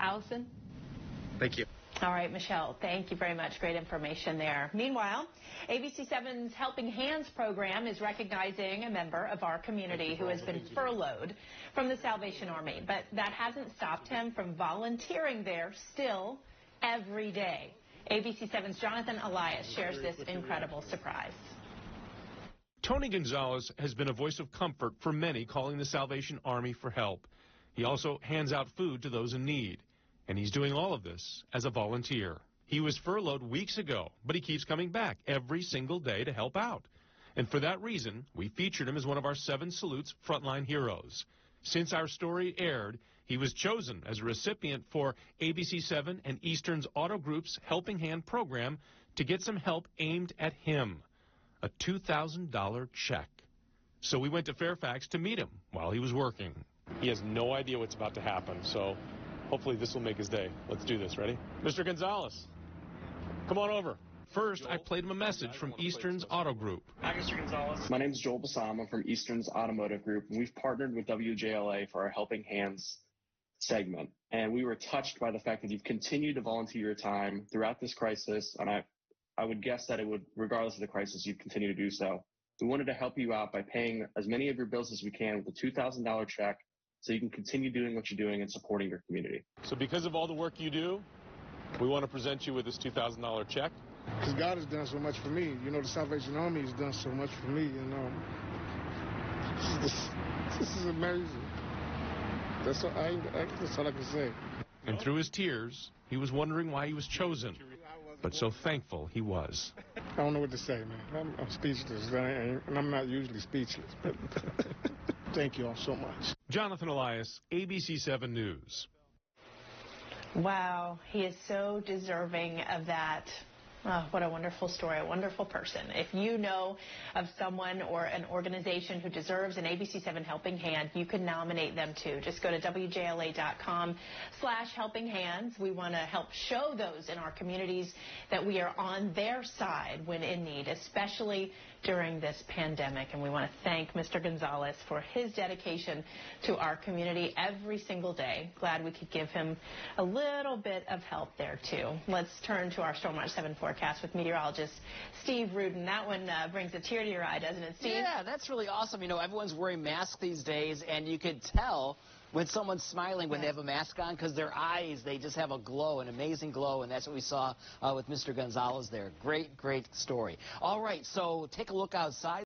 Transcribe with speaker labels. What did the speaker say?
Speaker 1: Allison?
Speaker 2: Thank you.
Speaker 1: All right, Michelle, thank you very much. Great information there. Meanwhile, ABC7's Helping Hands program is recognizing a member of our community who has been furloughed from the Salvation Army. But that hasn't stopped him from volunteering there still every day. ABC7's Jonathan Elias shares this incredible surprise.
Speaker 3: Tony Gonzalez has been a voice of comfort for many calling the Salvation Army for help. He also hands out food to those in need. And he's doing all of this as a volunteer. He was furloughed weeks ago, but he keeps coming back every single day to help out. And for that reason, we featured him as one of our 7 Salutes Frontline Heroes. Since our story aired, he was chosen as a recipient for ABC7 and Eastern's Auto Group's Helping Hand program to get some help aimed at him, a $2,000 check. So we went to Fairfax to meet him while he was working. He has no idea what's about to happen, so hopefully this will make his day. Let's do this. Ready? Mr. Gonzalez, come on over. First, I played him a message from Eastern's Auto Group.
Speaker 4: Hi, Mr. Gonzalez. My name is Joel Bassam. I'm from Eastern's Automotive Group, and we've partnered with WJLA for our Helping Hands segment. And we were touched by the fact that you've continued to volunteer your time throughout this crisis, and I would guess that it would, regardless of the crisis, you'd continue to do so. We wanted to help you out by paying as many of your bills as we can with a $2,000 check, so you can continue doing what you're doing and supporting your community.
Speaker 3: So because of all the work you do, we want to present you with this $2,000 check.
Speaker 5: Because God has done so much for me. You know, the Salvation Army has done so much for me, you know. This is amazing. That's all I can say.
Speaker 3: And through his tears, he was wondering why he was chosen, but so thankful he was.
Speaker 5: I don't know what to say, man. I'm speechless, and I'm not usually speechless, but thank you all so much.
Speaker 3: Jonathan Elias, ABC7 News.
Speaker 1: Wow, he is so deserving of that. Oh, what a wonderful story, a wonderful person. If you know of someone or an organization who deserves an ABC7 Helping Hand, you can nominate them too. Just go to WJLA.com/Helping Hands. We want to help show those in our communities that we are on their side when in need, especially during this pandemic. And we want to thank Mr. Gonzalez for his dedication to our community every single day. Glad we could give him a little bit of help there too. Let's turn to our Storm Watch 7 forecast with meteorologist Steve Rudin. That one brings a tear to your eye, doesn't it, Steve?
Speaker 6: Yeah, that's really awesome. You know, everyone's wearing masks these days, and you could tell when someone's smiling when they have a mask on, because their eyes, they just have a glow, an amazing glow, and that's what we saw with Mr. Gonzalez there. Great, great story. All right, so take a look outside.